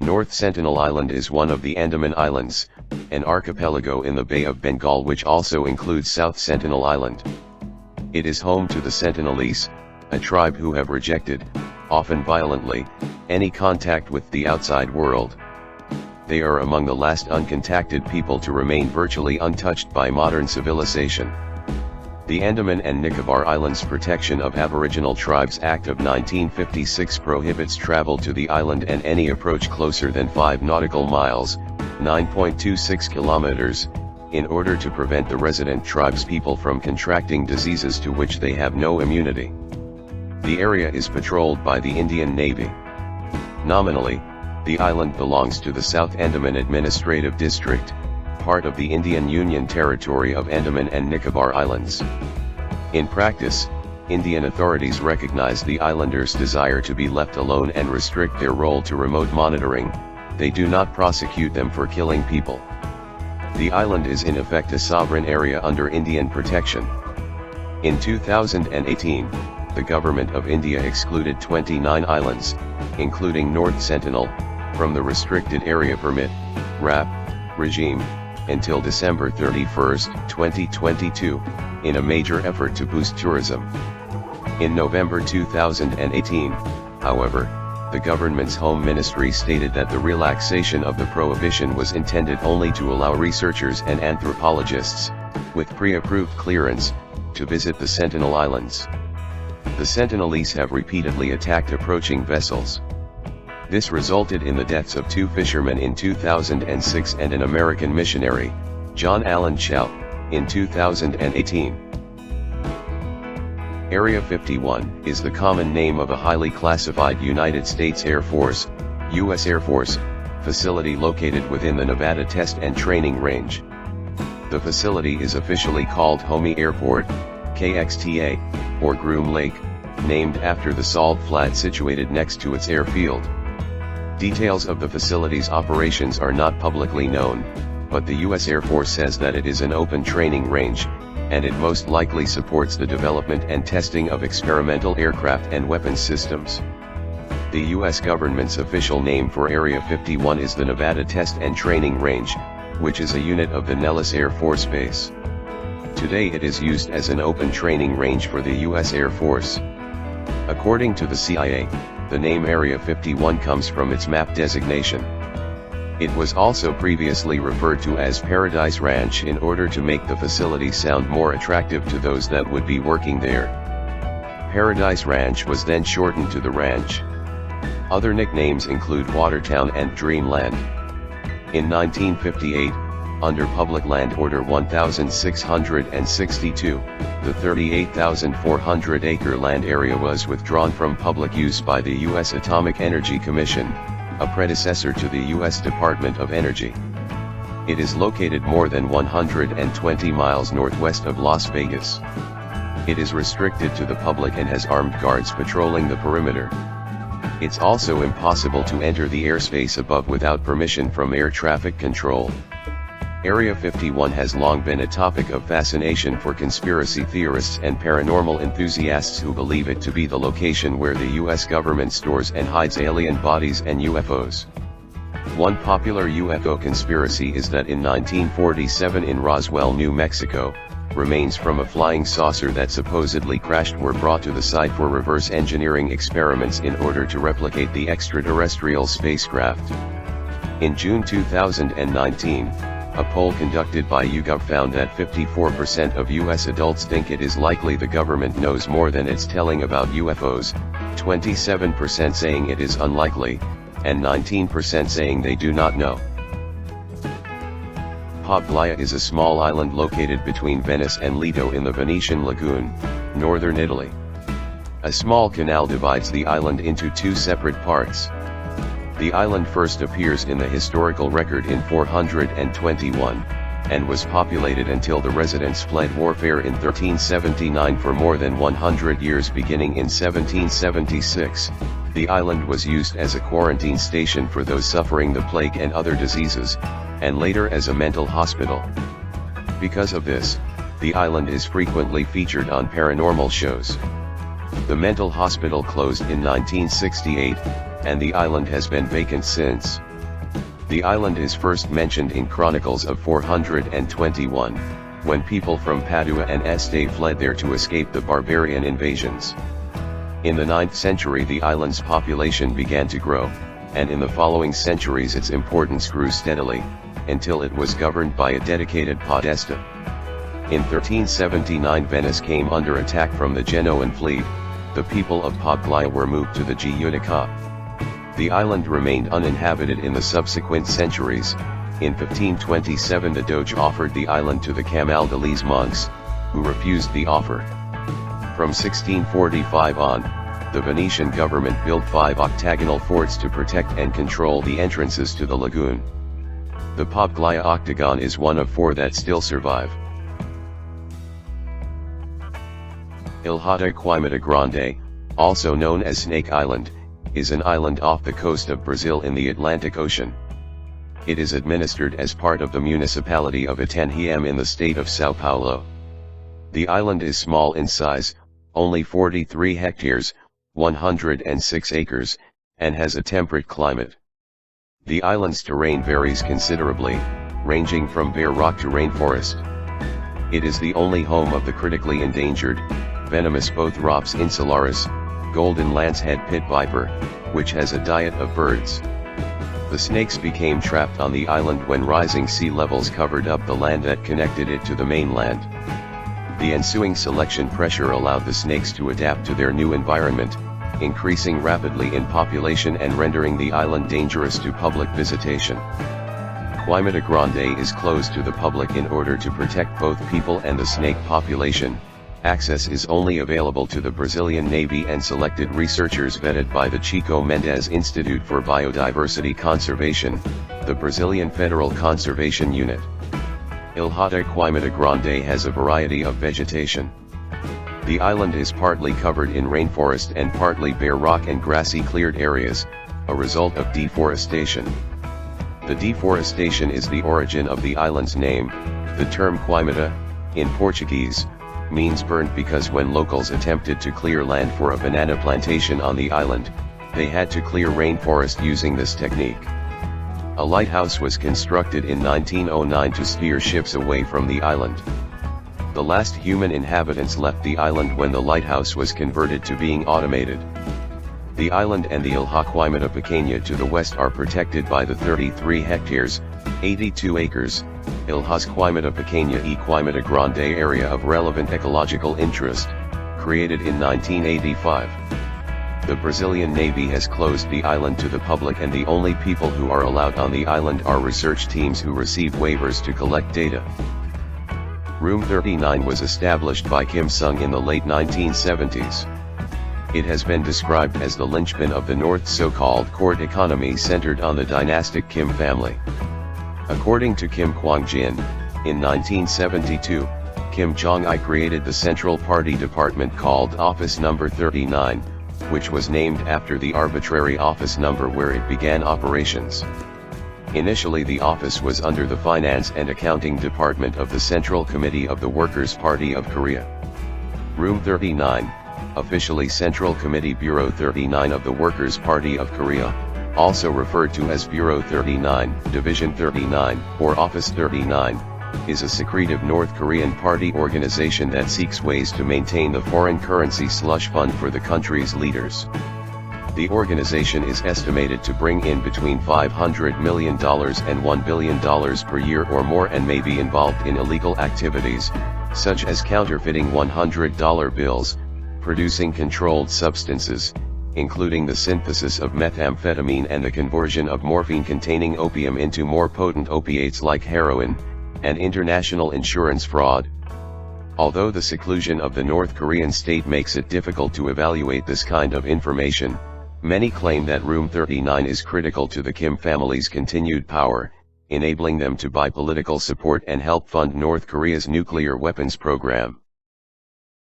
North Sentinel Island is one of the Andaman Islands, an archipelago in the Bay of Bengal which also includes South Sentinel Island. It is home to the Sentinelese, a tribe who have rejected, often violently, any contact with the outside world. They are among the last uncontacted people to remain virtually untouched by modern civilization. The Andaman and Nicobar Islands Protection of Aboriginal Tribes Act of 1956 prohibits travel to the island and any approach closer than 5 nautical miles, 9.26 kilometers, in order to prevent the resident tribes people from contracting diseases to which they have no immunity. The area is patrolled by the Indian Navy. Nominally, the island belongs to the South Andaman Administrative District, part of the Indian Union Territory of Andaman and Nicobar Islands. In practice, Indian authorities recognize the islanders' desire to be left alone and restrict their role to remote monitoring. They do not prosecute them for killing people. The island is in effect a sovereign area under Indian protection. In 2018, the Government of India excluded 29 islands, including North Sentinel, from the Restricted Area Permit (RAP) regime, until December 31, 2022, in a major effort to boost tourism. In November 2018, however, the government's Home Ministry stated that the relaxation of the prohibition was intended only to allow researchers and anthropologists, with pre-approved clearance, to visit the Sentinel Islands. The Sentinelese have repeatedly attacked approaching vessels. This resulted in the deaths of 2 fishermen in 2006 and an American missionary, John Allen Chow, in 2018. Area 51 is the common name of a highly classified United States Air Force, U.S. Air Force, facility located within the Nevada Test and Training Range. The facility is officially called Homey Airport, KXTA, or Groom Lake, named after the salt flat situated next to its airfield. Details of the facility's operations are not publicly known, but the U.S. Air Force says that it is an open training range, and it most likely supports the development and testing of experimental aircraft and weapons systems. The U.S. government's official name for Area 51 is the Nevada Test and Training Range, which is a unit of the Nellis Air Force Base. Today it is used as an open training range for the U.S. Air Force. According to the CIA, the name Area 51 comes from its map designation. It was also previously referred to as Paradise Ranch in order to make the facility sound more attractive to those that would be working there. Paradise Ranch was then shortened to The Ranch. Other nicknames include Watertown and Dreamland. In 1958, under Public Land Order 1662, the 38,400-acre land area was withdrawn from public use by the U.S. Atomic Energy Commission, a predecessor to the U.S. Department of Energy. It is located more than 120 miles northwest of Las Vegas. It is restricted to the public and has armed guards patrolling the perimeter. It's also impossible to enter the airspace above without permission from air traffic control. Area 51 has long been a topic of fascination for conspiracy theorists and paranormal enthusiasts who believe it to be the location where the U.S. government stores and hides alien bodies and UFOs. One popular UFO conspiracy is that in 1947 in Roswell, New Mexico, remains from a flying saucer that supposedly crashed were brought to the site for reverse engineering experiments in order to replicate the extraterrestrial spacecraft. In June 2019, a poll conducted by YouGov found that 54% of U.S. adults think it is likely the government knows more than it's telling about UFOs, 27% saying it is unlikely, and 19% saying they do not know. Poblaia is a small island located between Venice and Lido in the Venetian Lagoon, northern Italy. A small canal divides the island into 2 separate parts. The island first appears in the historical record in 421, and was populated until the residents fled warfare in 1379. For more than 100 years beginning in 1776, the island was used as a quarantine station for those suffering the plague and other diseases, and later as a mental hospital. Because of this, the island is frequently featured on paranormal shows. The mental hospital closed in 1968, and the island has been vacant since. The island is first mentioned in Chronicles of 421, when people from Padua and Este fled there to escape the barbarian invasions. In the 9th century the island's population began to grow, and in the following centuries its importance grew steadily, until it was governed by a dedicated podesta. In 1379 Venice came under attack from the Genoan fleet. The people of Poblaia were moved to the Giudecca. The island remained uninhabited in the subsequent centuries. In 1527 the Doge offered the island to the Camaldolese monks, who refused the offer. From 1645 on, the Venetian government built 5 octagonal forts to protect and control the entrances to the lagoon. The Poblaia Octagon is one of 4 that still survive. Ilhata Queimada Grande, also known as Snake Island, is an island off the coast of Brazil in the Atlantic Ocean. It is administered as part of the municipality of Itanhaém in the state of São Paulo. The island is small in size, only 43 hectares, 106 acres, and has a temperate climate. The island's terrain varies considerably, ranging from bare rock to rainforest. It is the only home of the critically endangered, venomous Bothrops insularis, golden lancehead pit viper, which has a diet of birds. The snakes became trapped on the island when rising sea levels covered up the land that connected it to the mainland. The ensuing selection pressure allowed the snakes to adapt to their new environment, increasing rapidly in population and rendering the island dangerous to public visitation. Queimada Grande is closed to the public in order to protect both people and the snake population. Access is only available to the Brazilian Navy and selected researchers vetted by the Chico Mendes Institute for Biodiversity Conservation, the Brazilian Federal Conservation Unit. Ilhata Queimada Grande has a variety of vegetation. The island is partly covered in rainforest and partly bare rock and grassy cleared areas, a result of deforestation. The deforestation is the origin of the island's name. The term Queimada, in Portuguese, means burnt because when locals attempted to clear land for a banana plantation on the island, they had to clear rainforest using this technique. A lighthouse was constructed in 1909 to steer ships away from the island. The last human inhabitants left the island when the lighthouse was converted to being automated. The island and the Ilha Queimada Pequena to the west are protected by the 33 hectares, 82 acres, Ilhas Queimada Pequena e Queimada Grande area of relevant ecological interest, created in 1985. The Brazilian Navy has closed the island to the public and the only people who are allowed on the island are research teams who receive waivers to collect data. Room 39 was established by Kim Sung in the late 1970s. It has been described as the linchpin of the North's so-called court economy centered on the dynastic Kim family. According to Kim Kwang-jin, in 1972, Kim Jong-il created the Central Party Department called Office Number 39, which was named after the arbitrary office number where it began operations. Initially the office was under the Finance and Accounting Department of the Central Committee of the Workers' Party of Korea. Room 39, officially Central Committee Bureau 39 of the Workers' Party of Korea, also referred to as Bureau 39, Division 39, or Office 39, is a secretive North Korean party organization that seeks ways to maintain the foreign currency slush fund for the country's leaders. The organization is estimated to bring in between $500 million and $1 billion per year or more and may be involved in illegal activities, such as counterfeiting $100 bills, producing controlled substances, including the synthesis of methamphetamine and the conversion of morphine-containing opium into more potent opiates like heroin, and international insurance fraud. Although the seclusion of the North Korean state makes it difficult to evaluate this kind of information, many claim that Room 39 is critical to the Kim family's continued power, enabling them to buy political support and help fund North Korea's nuclear weapons program.